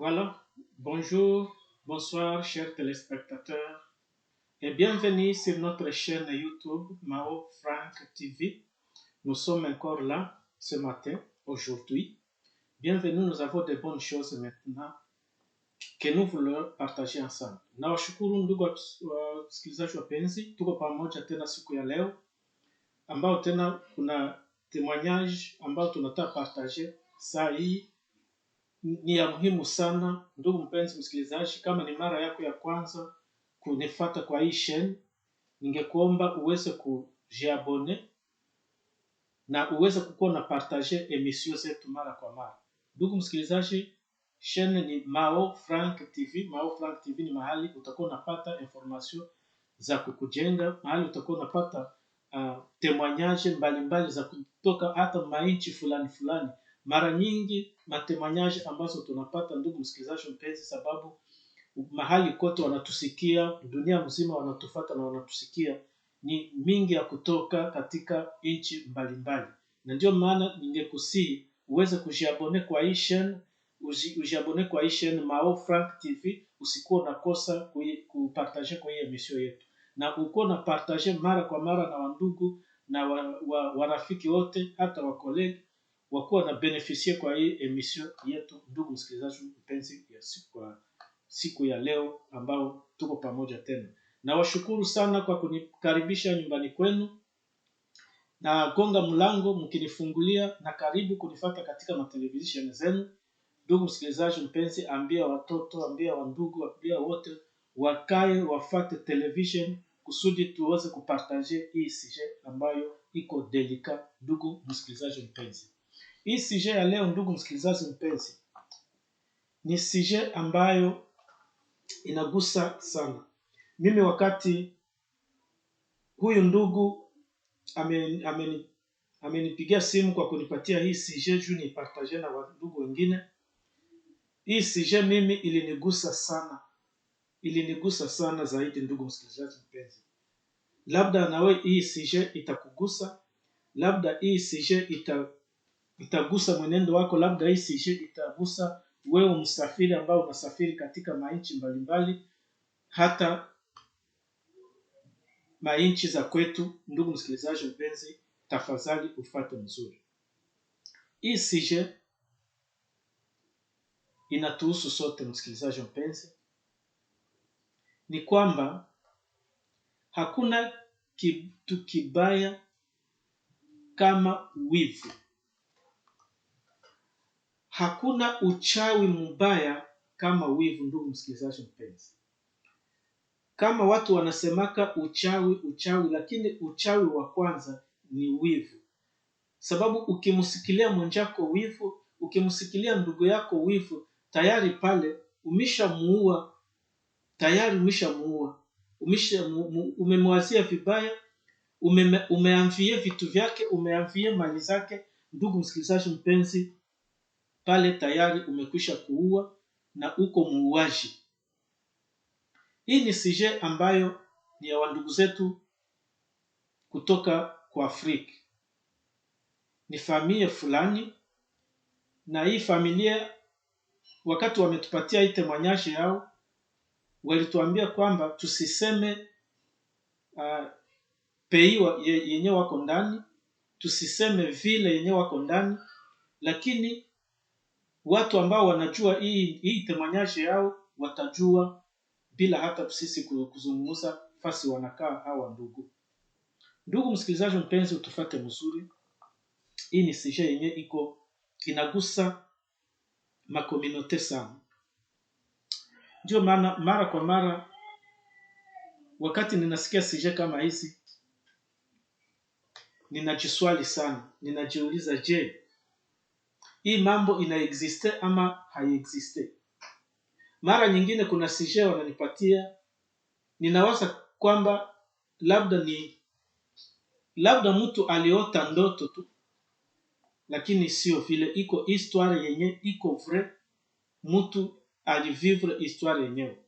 Voilà, bonjour, bonsoir chers téléspectateurs et bienvenue sur notre chaîne YouTube Mao Frank TV. Nous sommes encore là ce matin, aujourd'hui. Bienvenue, nous avons de bonnes choses maintenant que nous voulons partager ensemble. Nawashukuru ndugu wasikilizaji wapenzi, tuko pamoja tena siku ya leo ambao tena kuna témoignage ambao tunataka partager saa hii ni ya muhimu sana. Ndugu mpenzi msikilizaji, kama ni mara yako ya kwanza kunifuata kwa hii chaîne, ningekuomba uweze kujiabone na uweze kukuwa na partager emission zetu mara kwa mara. Ndugu msikilizaji, chaîne ni Mao Frank TV. Mao Frank TV ni mahali utakuwa unapata information za kukujenga, mahali utakuwa unapata témoignage mbalimbali za kutoka hata mainchi fulani fulani. Mara nyingi matemanyaji ambazo tunapata, ndugu msikilizaji mpenzi, sababu mahali kote wanatusikia, dunia mzima wanatufuata na wanatusikia, ni mingi ya kutoka katika nchi mbalimbali. Na ndio maana ningekusihi uweze kujiabone kwa hii chaîne, ujiabone kwa hii chaîne Mao Frank TV, usikuwa unakosa kupartager kwa hii emission yetu, na uko na partager mara kwa mara na wandugu na warafiki wote, hata wakolegi wakuwa na beneficie kwa hii emission yetu. Ndugu msikilizaji mpenzi, ya siku ya leo ambao tuko pamoja tena, na washukuru sana kwa kunikaribisha nyumbani kwenu na gonga mlango mkinifungulia, na karibu kunifuata katika matelevision zenu. Ndugu msikilizaji mpenzi, ambia watoto, ambia wandugu, ambia wote wakae wafate television kusudi tuweze kupartager hii sujet ambayo iko delika. Ndugu msikilizaji mpenzi, hii sujet ya leo, ndugu msikilizaji mpenzi, ni sujet ambayo inagusa sana mimi. Wakati huyu ndugu amenipigia simu kwa kunipatia hii sujet juu nipartager na wandugu wengine, hii sujet mimi ilinigusa sana zaidi. Ndugu msikilizaji mpenzi, labda nawe hii sujet itakugusa, labda hii sujet itagusa mwenendo wako, labda hii sujet itagusa wewe msafiri ambao unasafiri katika mainchi mbalimbali, hata mainchi za kwetu. Ndugu msikilizaji mpenzi, tafadhali ufuate mzuri. Hii sujet inatuhusu sote. Msikilizaji mpenzi, ni kwamba hakuna kitu kibaya kama wivu. Hakuna uchawi mbaya kama wivu. Ndugu msikilizaji mpenzi, kama watu wanasemaka uchawi, lakini uchawi wa kwanza ni wivu. Sababu ukimsikilia mwenzako wivu, ukimsikilia ndugu yako wivu, tayari pale umeshamuua, umemwazia vibaya, umeamvie vitu vyake, umeamvie mali zake. Ndugu msikilizaji mpenzi, pale tayari umekwisha kuua na uko muuaji. Hii ni sujet ambayo ni ya wandugu zetu kutoka kwa Afrika. Ni familia fulani, na hii familia wakati wametupatia hii témoignage yao, walituambia kwamba tusiseme pays yenye wako ndani, tusiseme vile yenye wako ndani, lakini watu ambao wanajua hii témoignage yao watajua bila hata sisi kuzungumza fasi wanakaa hawa ndugu. Ndugu msikilizaji mpenzi, utufate mzuri. Hii ni sujet yenye inagusa makominote sana. Ndio maana mara kwa mara wakati ninasikia sujet kama hizi, ninajiswali sana, ninajiuliza, je, hii mambo inaexiste ama haiexiste? Mara nyingine kuna sujet wananipatia, ninawaza kwamba labda mtu aliota ndoto tu, lakini sio vile. Iko histoire yenye iko vrai, mtu alivivre histoire yenyewe.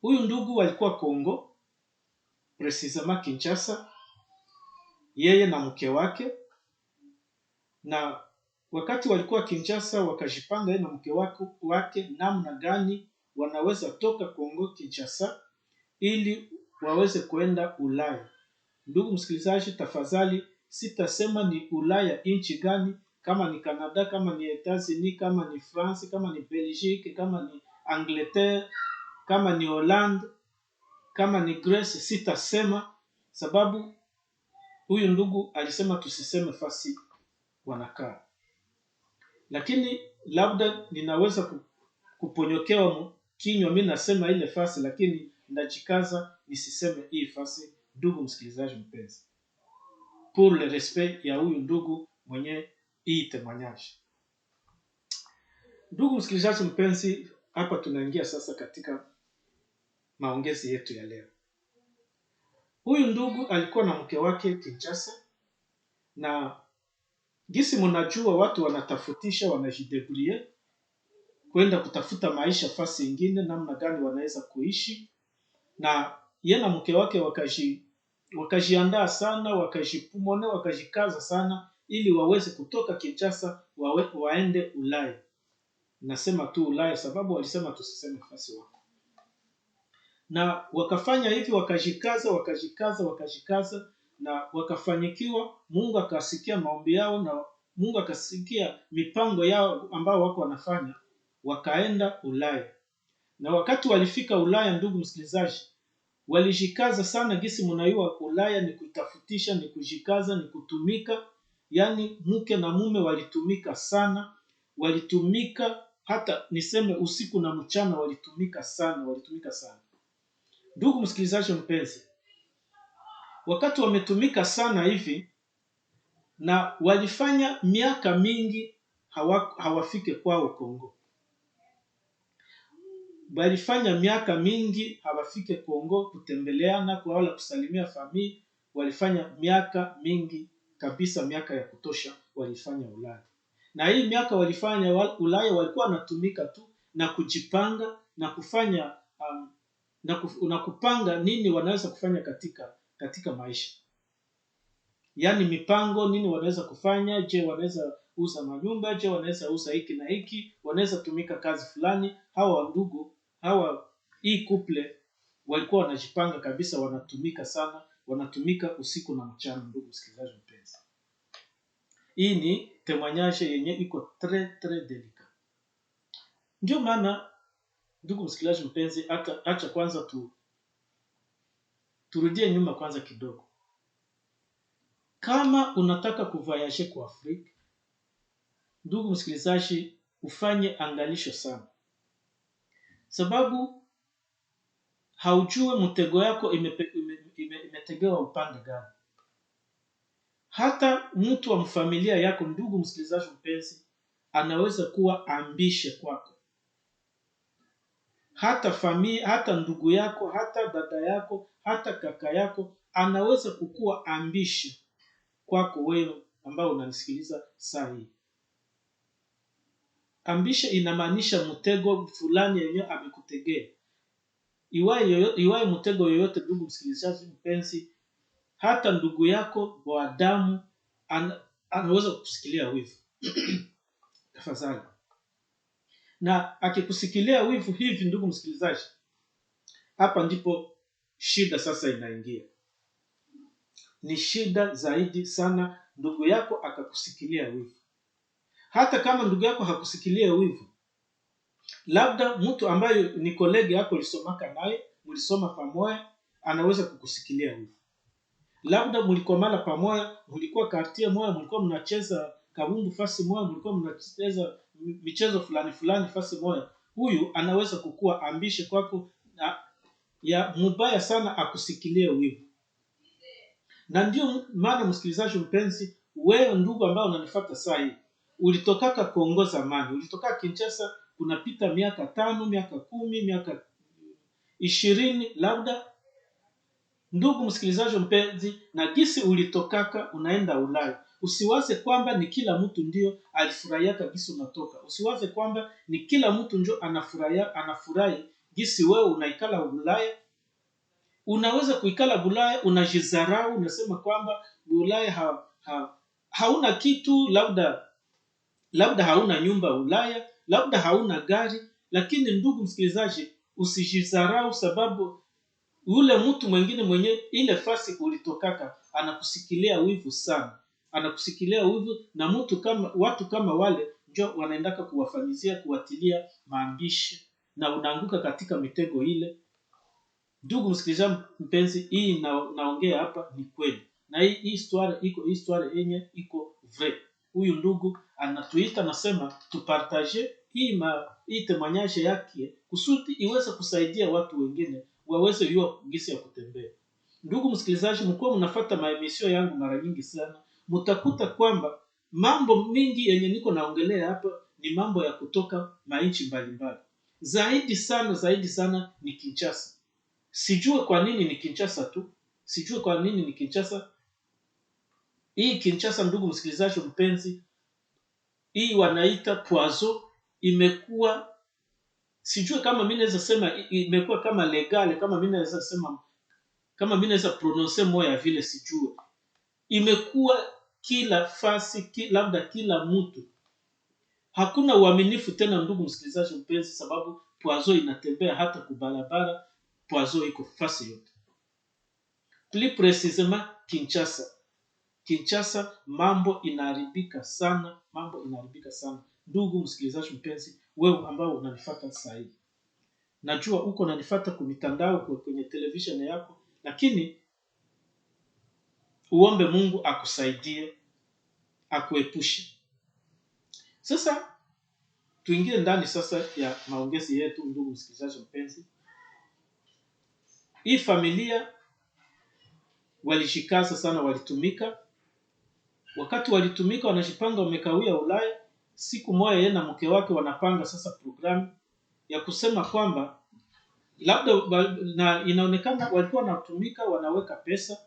Huyu ndugu alikuwa Kongo, precisement Kinshasa, yeye na mke wake, na wakati walikuwa Kinshasa, wakajipanga na mke wake namna gani wanaweza toka Kongo Kinshasa ili waweze kuenda Ulaya. Ndugu msikilizaji, tafadhali sitasema ni Ulaya nchi gani, kama ni Canada, kama ni Etats-Unis, kama ni France, kama ni Belgique, kama ni Angleterre, kama ni Holland, kama ni Greece, sitasema sababu huyu ndugu alisema tusiseme fasi wanakaa. Lakini labda ninaweza kuponyokewa kinywa mimi nasema ile fasi, lakini ndajikaza nisiseme hii fasi, ndugu msikilizaji mpenzi, pour le respect ya huyu ndugu mwenye hii témoignage. Ndugu msikilizaji mpenzi, hapa tunaingia sasa katika maongezi yetu ya leo. Huyu ndugu alikuwa na mke wake Kinshasa, na gisi mnajua watu wanatafutisha, wanajidebrouiller kwenda kutafuta maisha fasi ingine, namna gani wanaweza kuishi, na yeye na mke wake wakajiandaa sana, wakajipumone, wakajikaza sana ili waweze kutoka Kinshasa waende Ulaya. Nasema tu Ulaya sababu walisema tusiseme fasi wako. Na wakafanya hivi, wakajikaza na wakafanyikiwa. Mungu akasikia maombi yao na Mungu akasikia mipango yao ambao wako wanafanya, wakaenda Ulaya. Na wakati walifika Ulaya, ndugu msikilizaji, walijikaza sana. Gisi mnaiwa Ulaya ni kutafutisha, ni kujikaza, ni kutumika. Yani mke na mume walitumika sana, walitumika hata niseme usiku na mchana, walitumika sana. Ndugu msikilizaji mpenzi, wakati wametumika sana hivi na walifanya miaka mingi hawafike kwao Kongo. Walifanya miaka mingi hawafike Kongo kutembeleana kwa wala kusalimia familia. Walifanya miaka mingi kabisa, miaka ya kutosha walifanya Ulaya. Na hii miaka walifanya Ulaya walikuwa wanatumika tu na kujipanga na kufanya na kupanga nini wanaweza kufanya katika maisha. Yaani mipango nini wanaweza kufanya, je wanaweza uza manyumba, je wanaweza uza hiki na hiki, wanaweza tumika kazi fulani. Hawa ndugu, hii couple walikuwa wanajipanga kabisa, wanatumika sana, wanatumika usiku na mchana. Ndugu msikilizaji mpenzi, hii ni témoignage yenye iko très délicat. Ndio maana ndugu msikilizaji mpenzi, acha kwanza turudie nyuma kwanza kidogo. Kama unataka kuvoyage kwa Afrika, ndugu msikilizaji, ufanye angalisho sana, sababu haujue mtego yako imetegewa upande gani. Hata mtu wa familia yako, ndugu msikilizaji mpenzi, anaweza kuwa ambishe kwako. Hata ndugu yako, hata dada yako, hata kaka yako anaweza kukua ambishe kwako wewe ambao unanisikiliza saa hii. Ambishe inamaanisha mtego fulani yenye amekutegea. Iwaye mtego yoyote, ndugu msikilizaji mpenzi, hata ndugu yako wa damu anaweza kukusikilia wivu. Tafadhali. Na akikusikilia wivu hivi, ndugu msikilizaji, hapa ndipo shida sasa inaingia. Ni shida zaidi sana ndugu yako akakusikilia wivu. Hata kama ndugu yako hakusikilia wivu, labda mtu ambaye ni kolege yako ulisomaka naye, mlisoma pamoja, anaweza kukusikilia wivu. Labda mlikomala pamoja, mlikuwa quartier moja, mlikuwa mnacheza kabumbu fasi moja, mlikuwa mnacheza michezo fulani fasi moja. Huyu anaweza kukua ambishe kwako ya mubaya sana, akusikilie wivu. Na ndio maana msikilizaji mpenzi, wewe ndugu ambao unanifuata saa hii, ulitokaka Kongo zamani, ulitoka Kinshasa, kunapita miaka 5, miaka 10, miaka 20 labda. Ndugu msikilizaji mpenzi, na gisi ulitokaka unaenda Ulaya, usiwaze kwamba ni kila mtu ndio alifurahia gisi unatoka. Usiwaze kwamba ni kila mtu ndio anafurahi gisi wewe unaikala Ulaya. Unaweza kuikala Ulaya unajizarau, unasema kwamba Ulaya hauna kitu, labda labda hauna nyumba Ulaya, labda hauna gari, lakini ndugu msikilizaji, usijidharau, sababu ule mtu mwingine mwenye ile fasi ulitokaka anakusikilia wivu sana, anakusikilia wivu, na watu kama wale ndio wanaendaka kuwafanyizia, kuwatilia maambishi, na unaanguka katika mitego ile. Ndugu msikilizaji mpenzi, hii naongea hapa ni kweli, na hii histoire yenye iko vrai. Huyu ndugu anatuita, nasema tupartage hii témoignage yake kusudi iweze kusaidia watu wengine waweze kujua gisi ya kutembea. Ndugu msikilizaji, mko mnafuata maemisio yangu mara nyingi sana, mtakuta kwamba mambo mingi yenye niko naongelea hapa ni mambo ya kutoka mainchi mbalimbali. Zaidi sana ni Kinshasa. Sijue kwa nini ni Kinshasa tu. Sijue kwa nini ni Kinshasa. Hii Kinshasa, ndugu msikilizaji mpenzi, hii wanaita poison, imekuwa, sijue kama mimi naweza sema imekuwa kama legal, kama mimi naweza sema, kama mimi naweza prononcer moya vile, sijue. Imekuwa kila fasi, labda kila mtu. Hakuna uaminifu tena, ndugu msikilizaji mpenzi, sababu poison inatembea hata kubarabara. Poison iko fasi yote. Plus précisément Kinshasa, mambo inaharibika sana, Ndugu msikilizaji mpenzi, wewe ambao unanifuata sasa hivi, najua uko unanifuata kwa mitandao, kwenye television yako, lakini uombe Mungu akusaidie, akuepushe. Sasa tuingie ndani sasa ya maongezi yetu, ndugu msikilizaji mpenzi. Hii familia walishikaza sana, walitumika. Wakati walitumika, wanajipanga, wamekawia Ulaya. Siku moja yeye na mke wake wanapanga sasa programu ya kusema kwamba labda, na inaonekana walikuwa wanatumika, wanaweka pesa.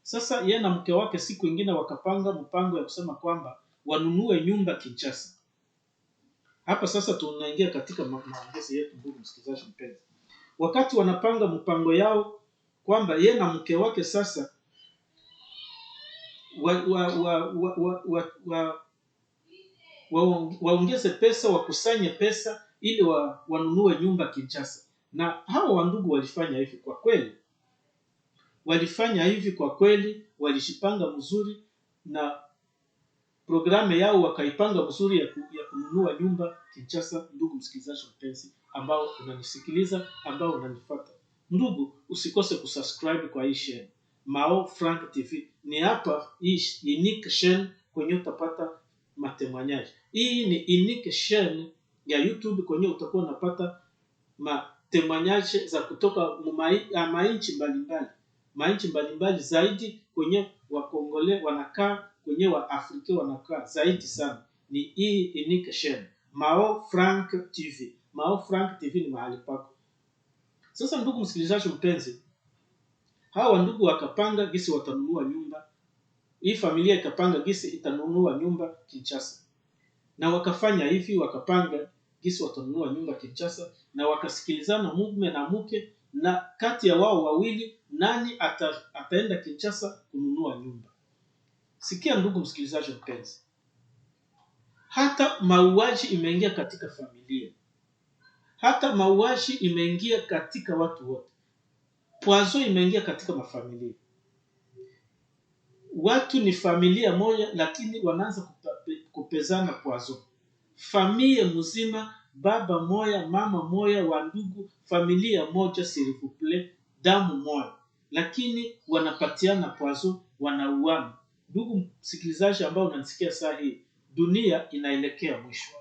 Sasa yeye na mke wake siku nyingine wakapanga mpango ya kusema kwamba wanunue nyumba Kinshasa. Hapa sasa tunaingia katika maongezi yetu, ndugu msikilizaji mpenzi. Wakati wanapanga mpango yao kwamba yeye na mke wake sasa waongeze pesa, wakusanye pesa ili wanunue nyumba Kinshasa. Na hao wandugu walifanya hivi kwa kweli. Walishipanga mzuri, na programu yao wakaipanga mzuri ya kununua nyumba Kinshasa. Ndugu msikilizaji mpenzi, ambao unanisikiliza, ambao unanifuata, ndugu, usikose kusubscribe kwa hii channel Mao Frank TV. Ni hapa hii unique chaîne kwenye utapata matemoignage. Hii ni unique chaîne ya YouTube kwenye utakuwa unapata matemoignage za kutoka mainchi mbalimbali, zaidi kwenye Wakongole wanakaa, kwenye Waafrika wanakaa zaidi sana. Ni hii unique chaîne Mao Frank TV. Mao Frank TV ni mahali pako. Sasa ndugu msikilizaji mpenzi, hawa ndugu wakapanga gisi watanunua nyumba. Hii familia ikapanga gisi itanunua nyumba Kinshasa. Na wakafanya hivi, wakapanga gisi watanunua nyumba Kinshasa, na wakasikilizana mume na mke, na kati ya wao wawili nani ataenda Kinshasa kununua nyumba. Sikia ndugu msikilizaji mpenzi, hata mauaji imeingia katika familia. Hata mauaji imeingia katika watu wote. Poison imeingia katika mafamilia. Watu ni familia moja, lakini wanaanza kupezana poison. Familia mzima, baba moja, mama moja, wandugu, familia moja, s'il vous plaît, damu moja, lakini wanapatiana poison, wanauana. Ndugu msikilizaji ambao unanisikia saa hii, dunia inaelekea mwisho.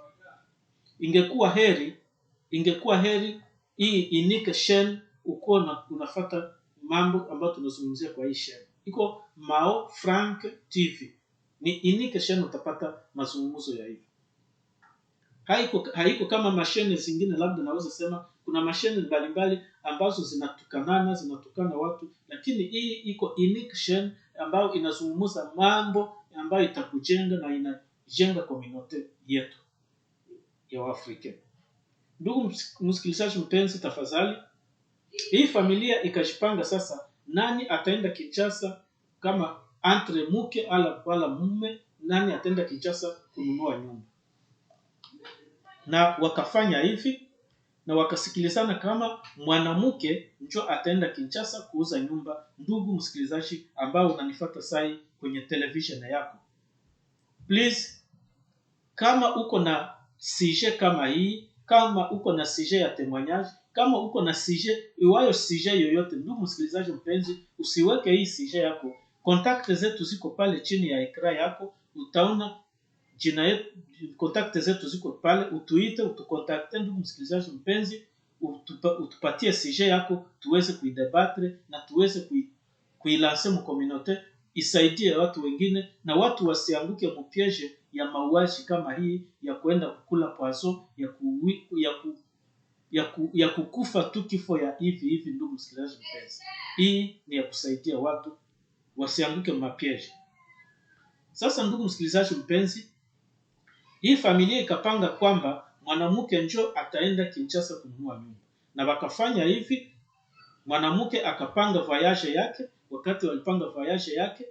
Ingekuwa heri hii unique chaîne uko unafuata mambo ambayo tunazungumzia kwa hii chaîne. Iko Mao Frank TV. Ni unique chaîne, utapata mazungumzo ya hivi. Haiko kama mashine zingine, labda naweza sema kuna mashine mbalimbali ambazo zinatukana watu, lakini hii iko unique chaîne ambayo inazungumza mambo ambayo itakujenga na inajenga community yetu ya Afrika. Ndugu msikilizaji mpenzi, tafadhali, hii familia ikajipanga sasa, nani ataenda Kinshasa, kama entre mke wala mume, nani ataenda Kinshasa kununua nyumba. na wakafanya hivi na wakasikilizana kama mwanamke njo ataenda Kinshasa kuuza nyumba. Ndugu msikilizaji ambao unanifuata sai kwenye television yako, please, kama uko na sujet kama hii, kama uko na sujet ya témoignage, kama uko na sujet iwayo sujet yoyote, ndugu msikilizaji mpenzi, usiweke hii sujet yako. Contact zetu ziko pale chini ya ekran yako, utaona jina yetu, contact zetu ziko pale, utuite, utukontakte ndugu msikilizaji mpenzi, utupatie sujet yako tuweze kuidebatre na tuweze kuilancer mu communauté, isaidie watu wengine na watu wasianguke mpiège ya mauaji kama hii ya kuenda kukula poison ya kukufa tu kifo ya hivi. Ndugu msikilizaji mpenzi, hii ni ya kusaidia watu wasianguke mapiège. Sasa ndugu msikilizaji mpenzi, hii familia ikapanga kwamba mwanamke njo ataenda Kinshasa kununua nyumba, na wakafanya hivi. Mwanamke akapanga voyage yake. Wakati walipanga voyage yake,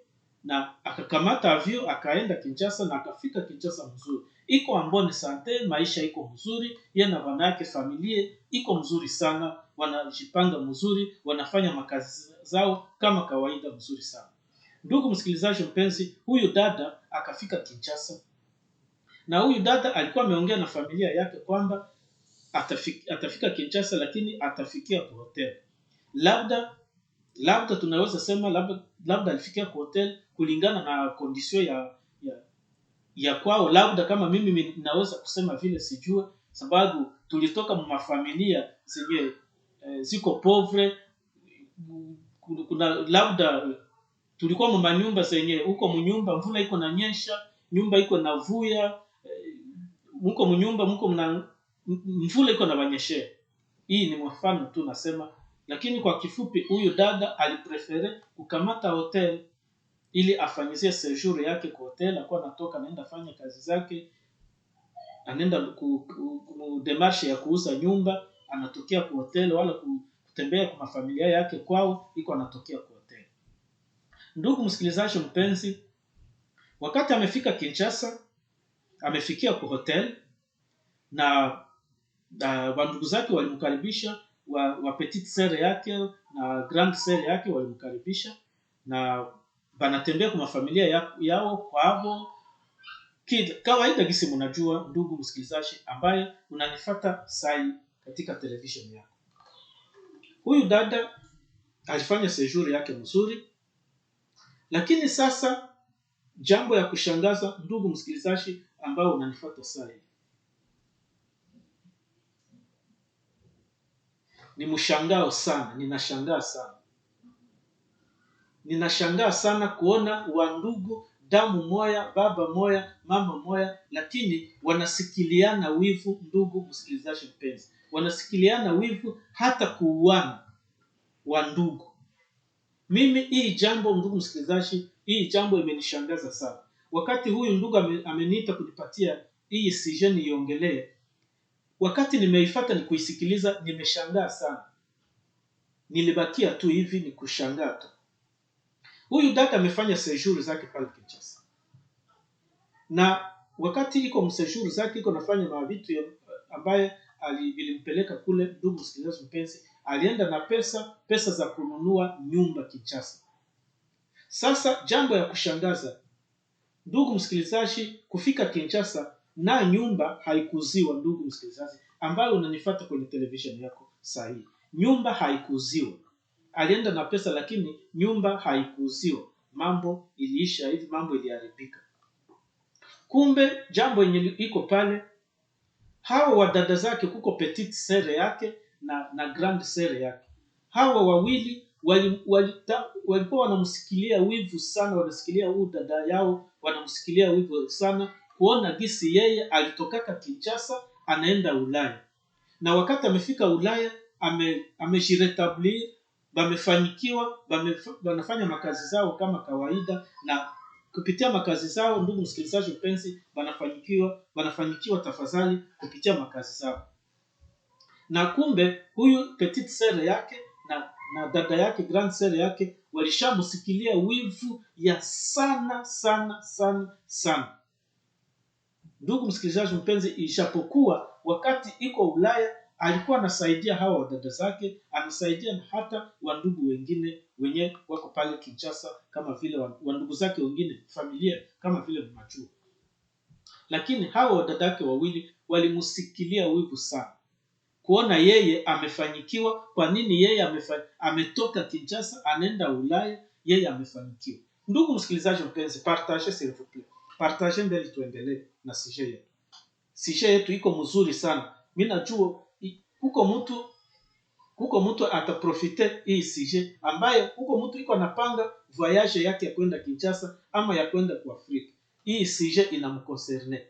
na akakamata avion akaenda Kinshasa, na akafika Kinshasa mzuri, iko ambone sante, maisha iko mzuri, yeye na wanawake, familia iko mzuri sana, wanajipanga mzuri, wanafanya makazi zao kama kawaida mzuri sana. Ndugu msikilizaji mpenzi, huyu dada akafika Kinshasa, na huyu dada alikuwa ameongea na familia yake kwamba atafika Kinshasa, lakini atafikia kwa hotel. Labda tunaweza sema labda alifikia kwa hotel kulingana na condition ya kwao. Labda kama mimi naweza kusema vile, sijue, sababu tulitoka mafamilia zenye ziko pauvre. Kuna labda tulikuwa mu manyumba zenye huko mnyumba mvula iko na nyesha, nyumba iko na vuya, huko mnyumba mvula iko na banyeshe. Hii ni mfano tu nasema, lakini kwa kifupi huyu dada aliprefere kukamata hotel ili afanyizie séjour yake kwa hotel. Alikuwa anatoka naenda fanya kazi zake, anaenda ku demarche ya kuuza nyumba, anatokea kwa hotel, wala kutembea kwa familia yake kwao, iko anatokea kwa hotel. Ndugu msikilizaji mpenzi, wakati amefika Kinshasa, amefikia kwa hotel, na wandugu zake walimkaribisha, wa petite sœur yake na grande sœur yake walimkaribisha, na banatembea kwa familia yao kwao kawaida. Gisi mnajua ndugu msikilizaji ambaye unanifuata sai katika television yako, huyu dada alifanya séjour yake mzuri. Lakini sasa jambo ya kushangaza ndugu msikilizaji ambao unanifuata sai, ni mshangao sana, ninashangaa sana kuona wandugu damu moya, baba moya, mama moya, lakini wanasikiliana wivu. Ndugu msikilizaji mpenzi, wanasikiliana wivu hata kuuana wandugu. Mimi hii jambo ndugu msikilizaji, hii jambo imenishangaza sana. Wakati huyu ndugu ameniita kunipatia hii sujet niongelee, wakati nimeifuata ni kuisikiliza, nimeshangaa sana. Nilibakia tu hivi ni kushangaa tu. Huyu dada amefanya séjour zake pale Kinshasa, na wakati iko mséjour zake iko nafanya na vitu ambaye alimpeleka kule. Ndugu msikilizaji mpenzi, alienda na pesa za kununua nyumba Kinshasa. Sasa jambo ya kushangaza ndugu msikilizaji, kufika Kinshasa na nyumba haikuziwa. Ndugu msikilizaji ambayo unanifuata kwenye television yako sahihi, nyumba haikuziwa. Alienda na pesa lakini nyumba haikuziwa. Mambo iliisha hivi, mambo iliharibika. Kumbe jambo yenye iko pale, hawa wadada zake, kuko petite sœur yake na grande sœur yake, hawa wawili walikuwa wanamsikilia wivu sana, wanasikilia huyu dada yao, wanamsikilia wivu sana kuona gisi yeye alitokaka Kinshasa anaenda Ulaya, na wakati amefika Ulaya amejiretablir, bamefanikiwa, wanafanya makazi zao kama kawaida, na kupitia makazi zao ndugu msikilizaji mpenzi, wanafanikiwa tafadhali kupitia makazi zao. Na kumbe huyu petite sœur yake na dada yake grande sœur yake walishamsikilia wivu ya sana sana sana sana. Ndugu msikilizaji mpenzi, ijapokuwa wakati iko Ulaya alikuwa anasaidia hawa wadada zake, anasaidia hata wandugu wengine wenye wako pale Kinshasa, kama vile wandugu zake wengine, familia kama vile Machua. Lakini hawa wadada wake wawili walimusikilia wivu sana, kuona yeye amefanyikiwa. Kwa nini yeye ametoka Kinshasa anaenda Ulaya, yeye amefanyikiwa? Ndugu msikilizaji mpenzi, partage s'il vous plaît, partage mbele tuendelee na sujet yetu. Sujet yetu iko mzuri sana. Mimi najua kuko mtu ataprofite hii sujet, ambaye kuko mtu iko anapanga voyage yake ya kwenda Kinshasa ama ya kwenda kwa Afrika. Hii sujet inamconcerne.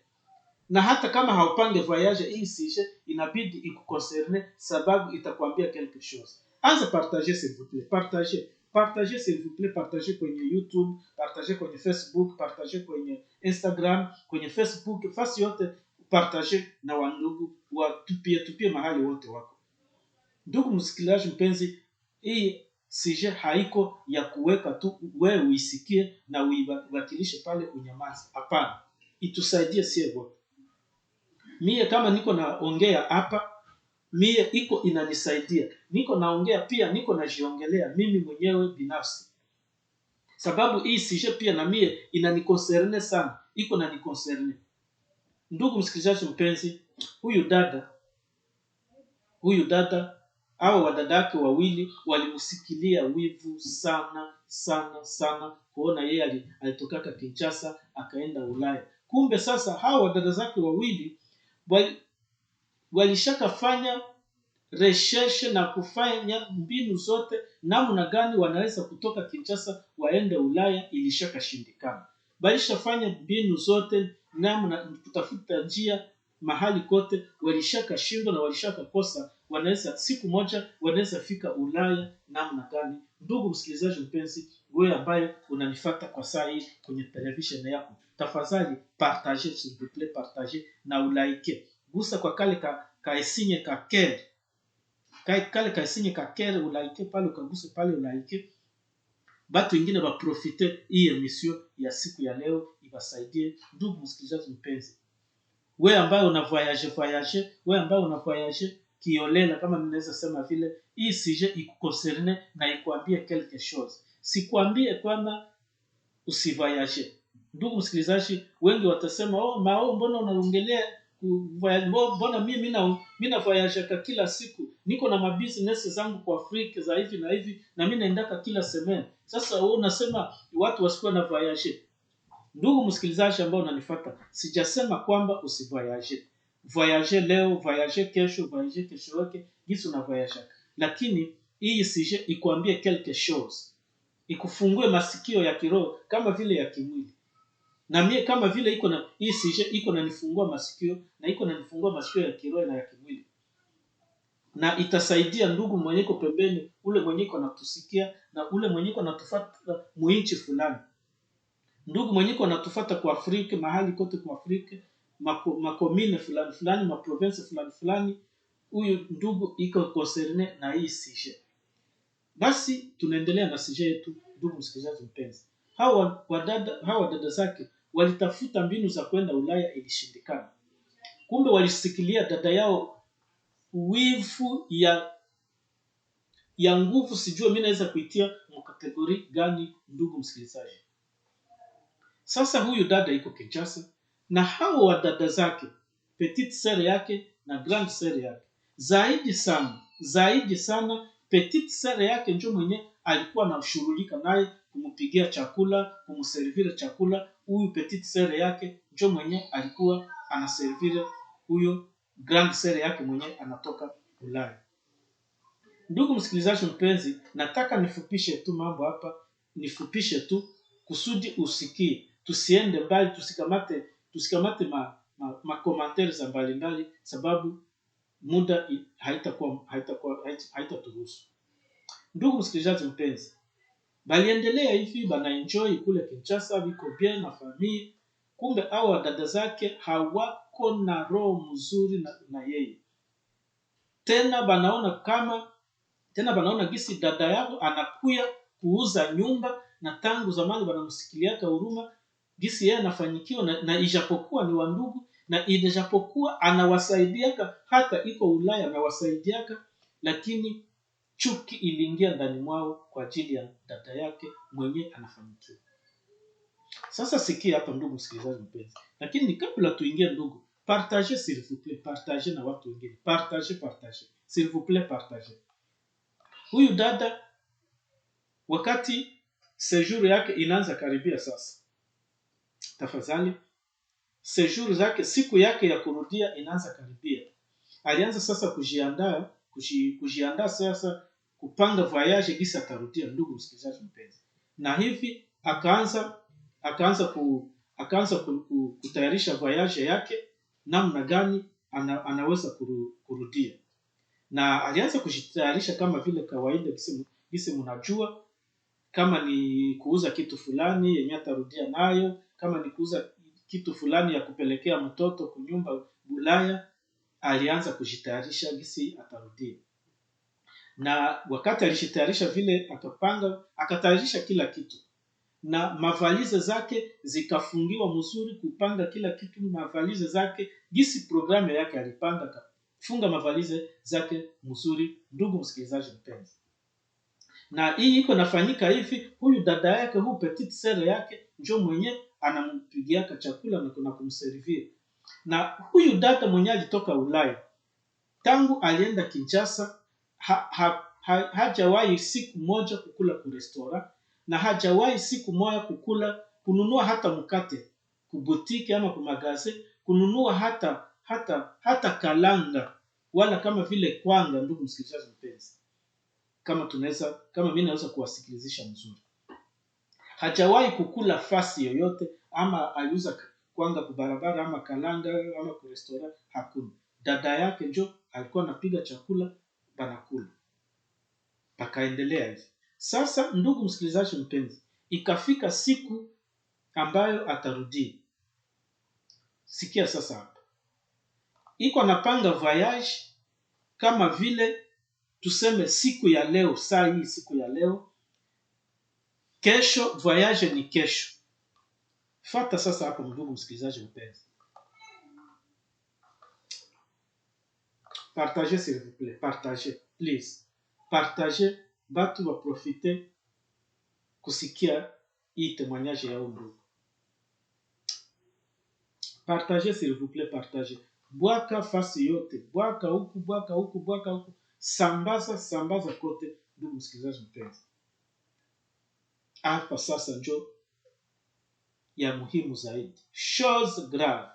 Na hata kama haupange voyage, hii sujet inabidi ikuconcerne, sababu itakwambia quelque chose. Anza partager s'il vous plaît, partager s'il vous plaît, partager kwenye YouTube, partager kwenye Facebook, partager kwenye Instagram, kwenye Facebook, fasi yote partager na wandugu, tupie mahali wote wako. Ndugu msikilizaji mpenzi, hii sujet haiko ya kuweka tu wewe uisikie na uiwakilishe pale unyamazi. Hapana, itusaidie sie wote. Mie kama niko naongea hapa, mie iko inanisaidia. Niko naongea pia, niko najiongelea mimi mwenyewe binafsi. Sababu hii sujet pia na mie inaniconcerne sana, iko na niconcerne. Ndugu msikilizaji mpenzi, huyu dada hao wadadake wawili walimusikilia wivu sana sana sana, kuona yeye alitokaka Kinshasa akaenda Ulaya. Kumbe sasa hao wadada zake wawili walishakafanya recherche na kufanya mbinu zote namna gani wanaweza kutoka Kinshasa waende Ulaya, ilishakashindikana. Walishafanya mbinu zote namna kutafuta njia mahali kote, walishakashindwa na walishakakosa. Wanaweza siku moja wanaweza fika Ulaya namna gani? Ndugu msikilizaji mpenzi, wewe ambaye unanifuata kwa saa hii kwenye television yako, tafadhali partager s'il vous plaît, partager na ulike. Gusa kwa kale ka esinye ka care. Kale ka esinye ka care, ulike pale, ukaguse pale ulike. Batu wengine baprofite hii emission ya siku ya leo ibasaidie. Ndugu msikilizaji mpenzi, wewe ambaye una voyage, wewe ambaye una voyage kiolela, kama ninaweza sema vile, hii sujet ikuconcerne na ikuambie quelque chose. Sikwambie kwamba usivoyage. Ndugu msikilizaji, wengi watasema mbona unaongelea mbona mimi na voyage kila siku, niko na mabusiness zangu kwa Afrika za hivi na hivi, na mimi naendaka kila semaine. Sasa wewe unasema watu wasikuwa na voyage. Ndugu msikilizaji ambao unanifuata, sijasema kwamba usivoyage. Voyage leo, voyage kesho, voyage kesho yake, gisi una voyage. Lakini hii sujet ikuambie quelque chose, ikufungue masikio ya kiroho kama vile ya kimwili. Na mie kama vile iko na hii sujet iko na nifungua masikio, na iko na nifungua masikio ya kiroho na ya kimwili. Na itasaidia ndugu mwenyeko pembeni, ule mwenyeko anatusikia na ule mwenyeko anatufuata muinchi fulani. Ndugu mwenyeko anatufuata kwa Afrika, mahali kote kwa Afrika, makomine fulani fulani, maprovince fulani fulani, huyu ndugu iko concerne na hii sujet. Basi tunaendelea na sujet yetu. Ndugu msikilizaji mpenzi, hawa dada zake walitafuta mbinu za kwenda Ulaya, ilishindikana. Kumbe walisikilia dada yao wivu ya nguvu, sijua mimi naweza kuitia mkategori gani. Ndugu msikilizaji, sasa huyu dada iko Kinshasa na hao wadada zake, petite sœur yake na grande sœur yake. Zaidi sana petite sœur yake ndio mwenye alikuwa anashughulika naye, kumpigia chakula, kumservire chakula. Huyu petite sœur yake ndio mwenye alikuwa anaservire huyo grande sœur yake mwenye anatoka Ulaya. Ndugu msikilizaji mpenzi, nataka nifupishe tu mambo hapa, nifupishe tu kusudi usikie. Tusiende mbali, tusikamate ma commentaires za mbalimbali, sababu muda haitaturuhusu. Ndugu msikilizaji mpenzi, baliendelea hivi, bana enjoy kule Kinshasa, biko bien na familia. Kumbe hao dada zake hawako na roho mzuri na yeye. Tena banaona gisi dada yao anakuya kuuza nyumba, na tangu zamani banamsikiliaka huruma gisi yeye anafanyikiwa, na ijapokuwa ni wandugu, na ijapokuwa anawasaidiaka, hata iko Ulaya anawasaidiaka, lakini chuki iliingia ndani mwao kwa ajili ya dada yake mwenye anafanikiwa. Sasa sikia hapa ndugu msikilizaji mpenzi, lakini kabla tuingie ndugu, partagez s'il vous plaît, partagez na watu wengine, partagez s'il vous plaît, partagez. Huyu dada wakati sejour yake inaanza karibia sasa, tafadhali, sejour zake, siku yake ya kurudia inaanza karibia. Alianza sasa kujiandaa sasa kupanga voyage gisa atarudia, ndugu msikilizaji mpenzi. Na hivi akaanza kutayarisha voyage yake namna gani anaweza kurudia. Na alianza kujitayarisha kama vile kawaida, gisi mnajua, kama ni kuuza kitu fulani yenye atarudia nayo, kama ni kuuza kitu fulani ya kupelekea mtoto kunyumba Ulaya, alianza kujitayarisha gisi atarudia. Na wakati alijitayarisha vile, akatayarisha kila kitu, na mavalize zake zikafungiwa mzuri, kupanga kila kitu mavalize zake gisi programu yake alipanga, funga mavalize zake mzuri, ndugu msikilizaji mpenzi. Na hii iko nafanyika hivi, huyu dada yake, huyu petite sœur yake ndio mwenye anampigiaka chakula na kuna kumservir. Na huyu dada mwenye alitoka Ulaya, tangu alienda Kinshasa, hajawahi siku moja kukula ku restaurant, na hajawahi siku moja kununua hata mkate kubutiki ama kumagaze, kununua hata kalanga wala kama vile kwanga, ndugu msikilizaji mpenzi. Kama mimi naweza kuwasikilizisha mzuri, hajawahi kukula fasi yoyote, ama aliuza kwanga kwa barabara ama kalanga ama kwa restaurant, hakuna. Dada yake ndio alikuwa anapiga chakula, banakula, pakaendelea hivi. Sasa ndugu msikilizaji mpenzi, ikafika siku ambayo atarudia. Sikia sasa hapa, iko anapanga voyage kama vile tuseme siku ya leo, saa hii siku ya leo, kesho voyage ni kesho. Fata sasa hapa ndugu msikilizaji mpenzi, partagez s'il vous plaît, partagez please, partagez, batu va profiter kusikia hii témoignage ya ndugu. Partagez s'il vous plaît, partagez. Bwaka fasi yote, bwaka huku, sambaza kote, ndugu msikilizaji mpenzi. Hapa sasa njo ya muhimu zaidi, chose grave.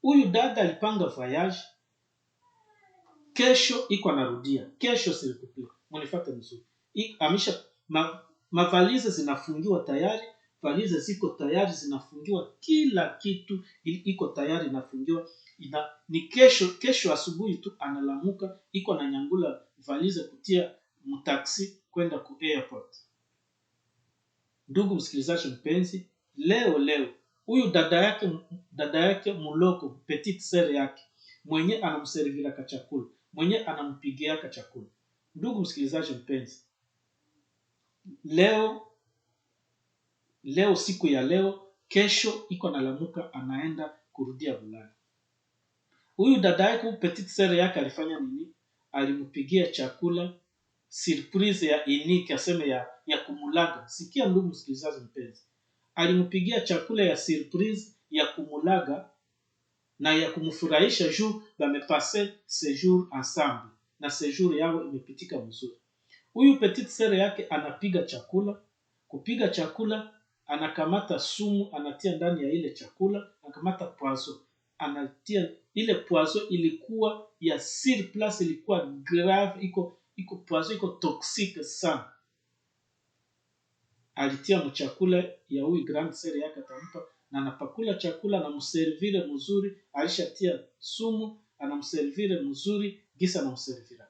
Huyu dada alipanga voyage, kesho iko anarudia, kesho s'il vous plaît, mnifuate mzuri. Amisha mavalize zinafungiwa tayari, valize ziko tayari zinafungiwa, kila kitu iko tayari inafungiwa. Ni kesho asubuhi tu analamuka, iko na nyangula valize kutia mtaxi kwenda ku airport. Ndugu msikilizaji mpenzi, leo huyu dada yake muloko, petite sœur yake mwenye anamservira ka chakula, mwenye anampigia ka chakula. Ndugu msikilizaji mpenzi, leo siku ya leo, kesho iko nalamuka anaenda kurudia Ulaya. Huyu dada yake, petite sœur yake alifanya nini? Alimpigia chakula surprise ya unique, aseme ya kumulaga. Sikia ndugu msikilizaji mpenzi, alimpigia chakula ya surprise ya kumulaga na ya kumfurahisha juu bamepase séjour ensemble, na séjour yao imepitika mzuri. Huyu petite sœur yake anapiga chakula, kupiga chakula anakamata sumu anatia ndani ya ile chakula, anakamata poison anatia. Ile poison ilikuwa ya sur place, ilikuwa grave, iko poison, iko toxique sana. Alitia mchakula ya huyu grand sœur yake, atampa na anapakula chakula na mservire mzuri, alishatia sumu, anamservire mzuri gisa na mservira.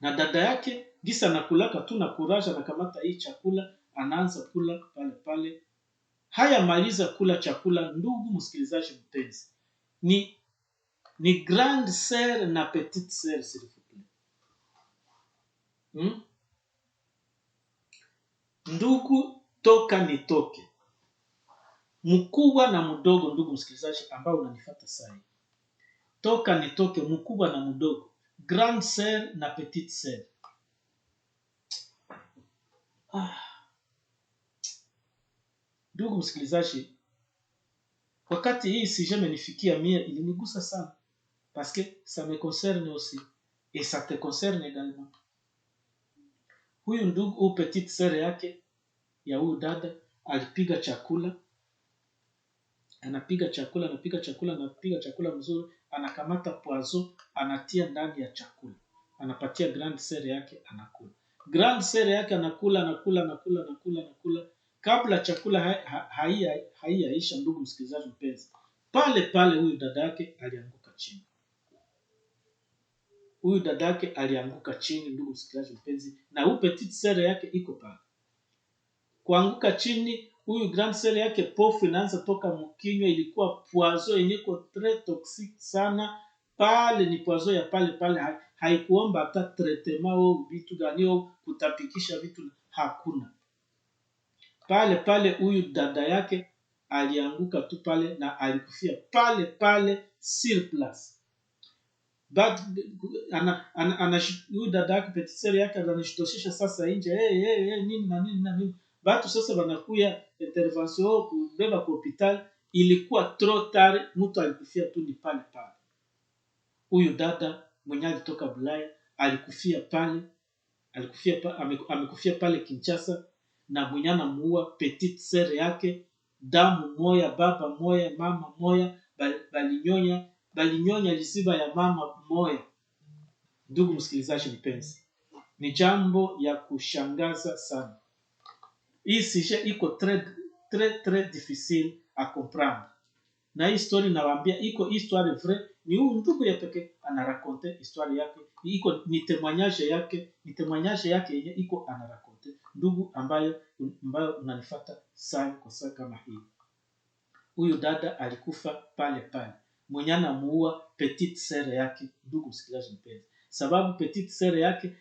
Na dada yake gisa nakulaka tu na courage, anakamata hii chakula anaanza kula pale. Haya maliza kula chakula, ndugu msikilizaji mpenzi, ni grande sœur na petite sœur s'il vous plaît. Ndugu toka nitoke, mkubwa na mdogo, ndugu msikilizaji ambao unanifuata sasa, toka nitoke, mkubwa na mdogo, grande sœur na petite sœur. Ndugu msikilizaji, wakati hii si jamais nifikia mie, ilinigusa sana parce que ça me concerne aussi et ça te concerne également. Huyu ndugu petite sœur yake ya huyu dada alipiga chakula, anapiga chakula mzuri, anakamata poison anatia ndani ya chakula, anapatia grande sœur yake anakula. Grande sœur yake anakula. Kabla chakula haiyaisha, ndugu msikilizaji mpenzi, pale huyu dada yake alianguka chini. Ndugu msikilizaji mpenzi, na huyu petite sœur yake iko pale kuanguka chini. Huyu grande sœur yake pofu inaanza toka mkinywa, ilikuwa poison yenye iko très toxique sana. Pale ni poison ya pale, haikuomba hata traitement au vitu gani au kutapikisha vitu, hakuna. Pale huyu dada yake alianguka tu pale na alikufia pale sur place. But huyu dada yake petite sœur yake anashitoshisha sasa nje, nini. Batu sasa banakuya intervention kubeba kwa hospital, ilikuwa trop tard, mtu alikufia tu ni pale. Huyu dada mwenye alitoka Bulaya amekufia pale Kinshasa, na mwenye anamuua petite sœur yake, damu moya, baba moya, mama moya, balinyonya liziba ya mama moya. Ndugu msikilizaji mpenzi, ni jambo ya kushangaza sana. Hii sujet iko très difficile à comprendre. Na hii story nawaambia iko histoire vraie, ni huyu ndugu ya pekee anarakonte histoire yake, ni témoignage yake yenye iko anarakonte. Ndugu ambayo unanifuata kwa saa kama hii, huyu dada alikufa pale mwenye anamuua petite sœur yake. Ndugu msikilizaji mpenzi, sababu petite sœur yake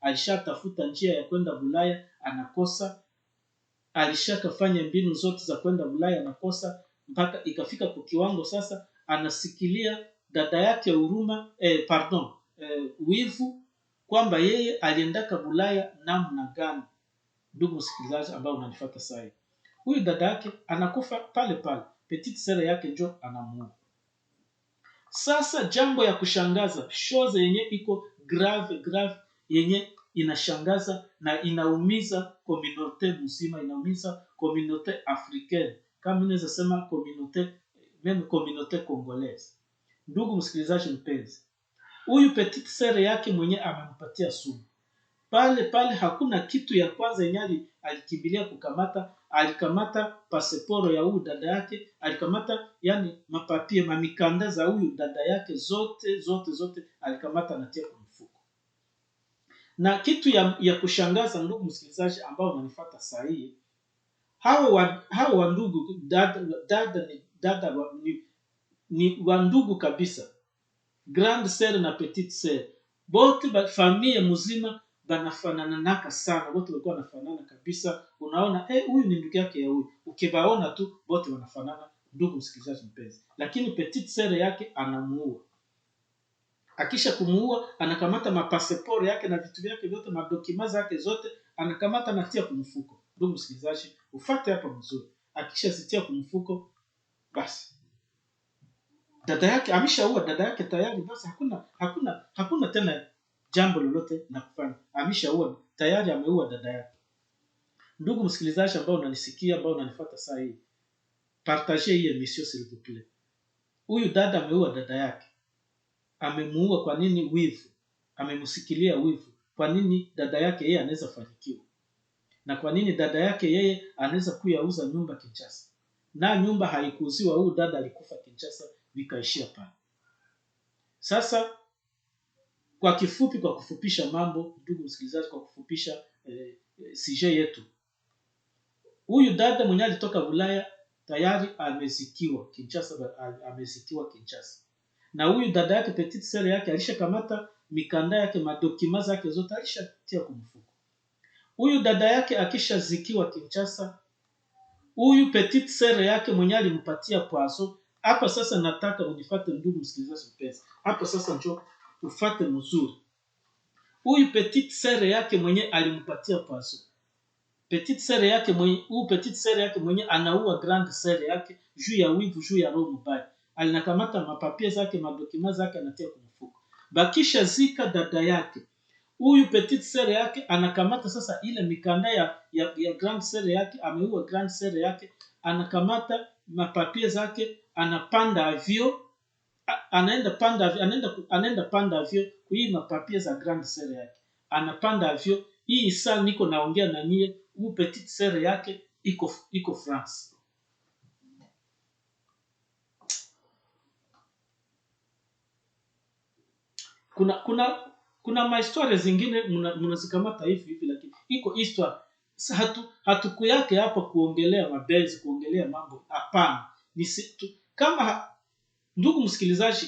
alishatafuta njia ya kwenda Bulaya anakosa, alishakafanya mbinu zote za kwenda Bulaya anakosa, mpaka ikafika kwa kiwango sasa anasikilia dada yake wivu kwamba yeye aliendaka Bulaya namna gani. Ndugu msikilizaji ambao unanifuata sasa, huyu dada yake anakufa pale, petite sœur yake njo anamuua. Sasa jambo ya kushangaza, chose yenye iko grave yenye inashangaza na inaumiza communauté mzima, inaumiza communauté africaine, kama inaweza sema communauté congolaise. Ndugu msikilizaji mpenzi, huyu petite sœur yake mwenye amempatia sumu pale, hakuna kitu ya kwanza yenye alikimbilia kukamata. Alikamata pasiporo ya huyu dada yake, alikamata yani mapapie mamikanda za huyu dada yake zote alikamata na tia kwa mfuko. Na kitu ya kushangaza, ndugu msikilizaji ambao unanifuata saa hii, hao wa ndugu dada ni wa ndugu kabisa, grande sœur na petite sœur, bote familia mzima banafanana sana, wote walikuwa wanafanana kabisa. Unaona huyu ni ndugu yake ya huyu, ukibaona tu wote wanafanana, ndugu msikilizaji mpenzi. Lakini petite sœur yake anamuua. Akisha kumuua, anakamata mapasiporo yake na vitu vyake vyote, madokima zake zote anakamata na tia kumfuko. Ndugu msikilizaji, ufuate hapa mzuri. Akisha zitia kumfuko, basi dada yake ameshaua dada yake tayari. Basi hakuna tena jambo lolote na kufanya, ameshaua tayari, ameua dada yake. Ndugu msikilizaji ambao unanisikia, ambao unanifuata saa hii, partagez hii emission s'il vous plaît. Huyu dada ameua dada yake. Amemuua kwa nini? Wivu. Amemsikilia wivu. Kwa nini dada yake yeye anaweza fanikiwa? Na kwa nini dada yake yeye anaweza kuyauza nyumba Kinshasa? Na nyumba haikuuziwa, huyu dada alikufa Kinshasa, vikaishia pale. Sasa kwa kifupi, kwa kufupisha mambo, ndugu msikilizaji, kwa kufupisha sujet yetu, huyu dada mwenye alitoka Bulaya tayari amezikiwa Kinshasa. Na huyu dada yake petite sœur yake alishakamata mikanda yake, madokima zake zote alishatia kumfuko. Huyu dada yake akishazikiwa Kinshasa, huyu petite sœur yake mwenye alimpatia poisson. Hapa sasa nataka unifuate ndugu msikilizaji mpenzi. Hapa sasa njoo ufuate mzuri. Huyu petite sœur yake mwenye alimpatia poisson. Petite sœur yake mwenye anaua grande sœur yake juu ya wivu, juu ya roho mbaya. Alinakamata mapapie zake, madokima zake, anatia kwa mfuko. Bakisha zika dada yake. Huyu petite sœur yake anakamata sasa ile mikanda ya grande sœur yake, ameua grande sœur yake, anakamata mapapie zake, anapanda avio, anaenda panda avio kui mapapie za grande sœur yake. Anapanda avio, hii saa niko naongea na nyie, huyu petite sœur yake iko France. Kuna mahistoria zingine mnazikamata hivi, lakini iko histoire. Hatuku yake hapa kuongelea mabezi, kuongelea mambo, hapana. Kama ndugu msikilizaji,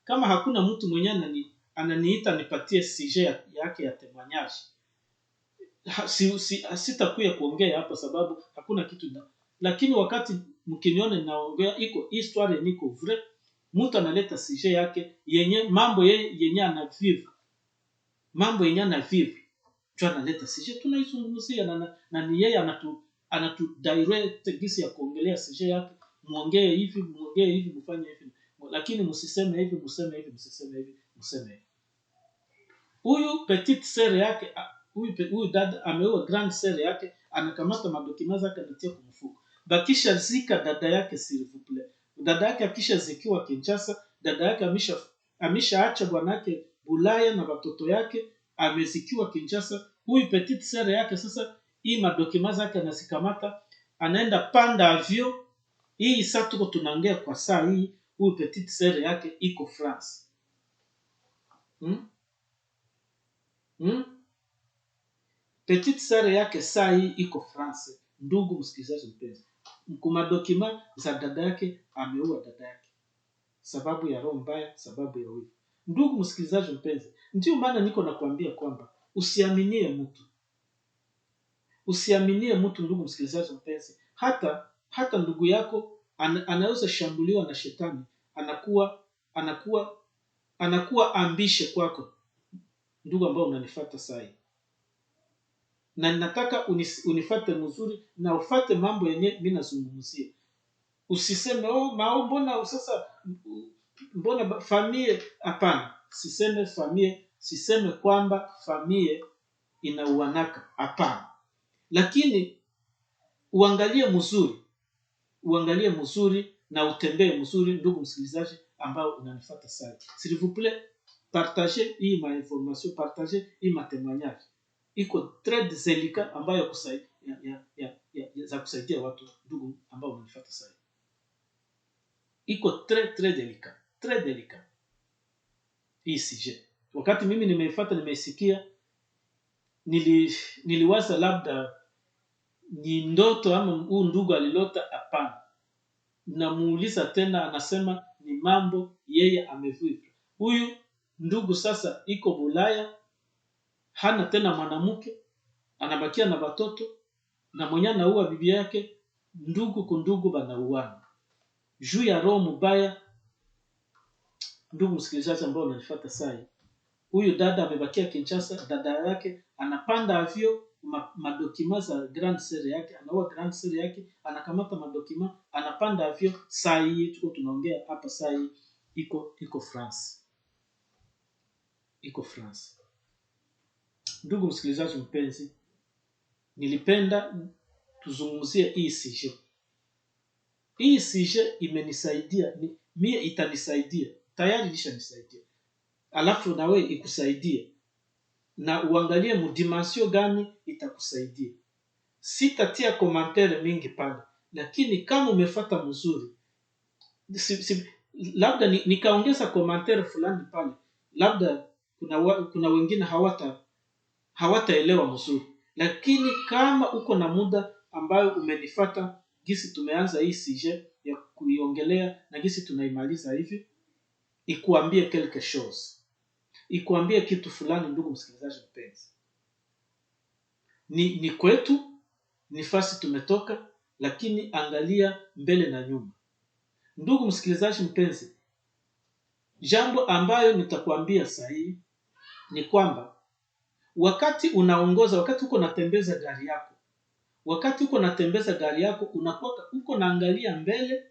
kama hakuna mtu mwenye ananiita nipatie sujet yake ya témoignage, sitakuya kuongea hapa sababu hakuna kitu lakini wakati mkinione naongea iko histoire niko vrai, mtu analeta sujet yake yenye mambo yenye anavive tu, analeta sujet tunaizungumzia, na ni yeye anatu direct gisi ya kuongelea sujet yake. Muongee hivi, mfanye hivi, lakini msiseme hivi, mseme hivi, msiseme hivi, mseme hivi. Huyu petite sœur yake, huyu dada ameua grande sœur yake, anakamata madokima zake, anatia kwa mfuko. Bakisha zika dada yake, s'il vous plaît. Dada yake akisha zikiwa Kinshasa, dada yake ameshaacha bwanake Bulaya na watoto yake, amezikiwa Kinshasa. Huyu petite sœur yake sasa hii madokima zake anazikamata, anaenda panda avio. Hii sasa tuko tunaongea kwa saa hii, huyu petite sœur yake iko France. Petite sœur yake saa hii iko France. Ndugu msikilizaji mpenzi, mkuma dokima za dada yake, ameua dada yake sababu ya roho mbaya, sababu ya wivu. Ndugu msikilizaji mpenzi, ndio maana niko nakwambia kwamba usiaminie mtu ndugu msikilizaji mpenzi. Hata ndugu yako anaweza shambuliwa na shetani, anakuwa ambishe kwako, ndugu ambao unanifuata sasa hivi. Na nataka unifuate mzuri na ufuate mambo yenye mimi nazungumzia. Usiseme mbona familia, hapana. Siseme kwamba familia inauanaka, hapana. Lakini uangalie mzuri na utembee mzuri, ndugu msikilizaji ambao unanifuata sasa. S'il vous plaît, partagez hii ma information, partagez hii ma témoignage. Iko très délicat ambayo za kusaidia watu, ndugu ambao unanifuata sasa. Iko très délicat hii sujet. Wakati mimi nimeifuata, nimeisikia, niliwaza labda ni ndoto ama huu ndugu alilota, hapana. Namuuliza tena, anasema ni mambo yeye ameviva. Huyu ndugu sasa iko Bulaya, hana tena mwanamke, anabakia na watoto, na mwenye anaua bibi yake. Ndugu banauana juu ya roho mbaya. Ndugu msikilizaji ambao unanifuata sasa, huyu dada amebakia Kinshasa, dada yake anapanda avio, madokima za grande sœur yake, anaua grande sœur yake, anakamata madokima, anapanda avio. Saa hii tuko tunaongea hapa, saa hii iko France. Ndugu msikilizaji mpenzi, nilipenda tuzungumzie hii sujet. Hii sujet imenisaidia, mie itanisaidia, tayari ilishanisaidia. Alafu na wewe ikusaidie, na uangalie mudimension gani itakusaidia. Sitatia commentaire mingi pale, lakini kama umefuata mzuri, labda nikaongeza commentaire fulani pale, labda kuna wengine hawataelewa mzuri. Lakini kama uko na muda ambayo umenifuata gisi tumeanza hii sujet ya kuiongelea na gisi tunaimaliza hivi, ikuambie quelque chose, ikuambie kitu fulani, ndugu msikilizaji mpenzi. Ni kwetu, ni fasi tumetoka, lakini angalia mbele na nyuma. Ndugu msikilizaji mpenzi, jambo ambayo nitakwambia sahihi ni kwamba wakati unaongoza, wakati uko natembeza gari yako, uko naangalia mbele,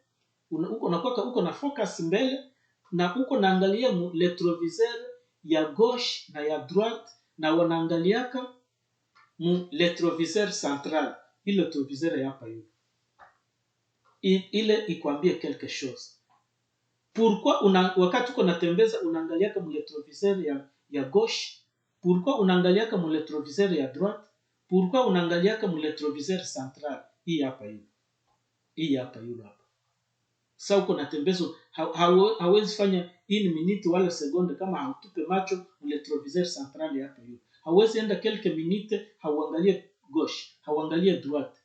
uko na focus mbele, na uko naangalia mu retroviseur ya gauche na ya droite, na wanaangaliaka mu retroviseur central, ile retroviseur ya hapa hivi. Ile ikwambie quelque chose. Pourquoi wakati uko natembeza unaangaliaka mu retroviseur ya gauche? Pourquoi unaangaliaka mu retroviseur ya droite? Pourquoi unaangaliaka mu retroviseur central? Hii hapa hivi. Sasa uko natembeza, hawezi fanya ini minute wala sekunde kama hautupe macho mu retroviseur central hapa hivi. Hawezi enda quelques minutes hauangalie gauche, hauangalie droite.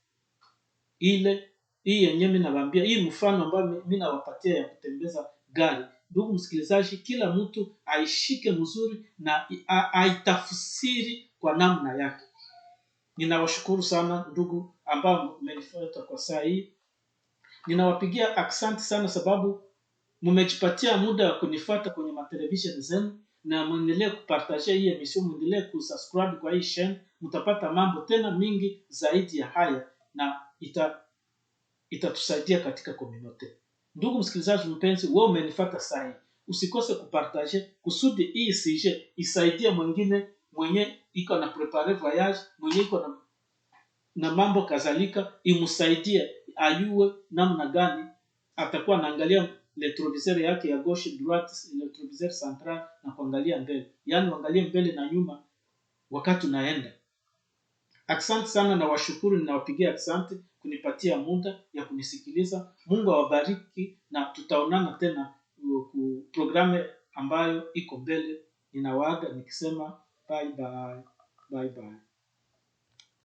Hii yenyewe mimi nawaambia, hii mfano ambao mimi nawapatia ya kutembeza gari. Ndugu msikilizaji, kila mtu aishike mzuri na aitafsiri kwa namna yake. Ninawashukuru sana ndugu ambao mmenifuata kwa saa hii. Ninawapigia asante sana sababu mmejipatia muda wa kunifuata kwenye matelevision zenu, na muendelee kupartager hii emission, muendelee kusubscribe kwa hii channel. Mtapata mambo tena mingi zaidi ya haya, na itatusaidia katika community. Ndugu msikilizaji mpenzi, wewe umenifuata saa hii, usikose kupartager kusudi hii sije isaidie mwingine mwenye iko na prepare voyage, mwenye iko na mambo kadhalika, imsaidie ayue namna gani atakuwa anaangalia retroviseur yake ya gauche droite, retroviseur central, na kuangalia mbele. Yaani angalie mbele na nyuma wakati unaenda. Asante sana na washukuru, ninawapigia asante kunipatia muda ya kunisikiliza. Mungu awabariki, na tutaonana tena ku programu ambayo iko mbele. Ninawaaga nikisema bye bye.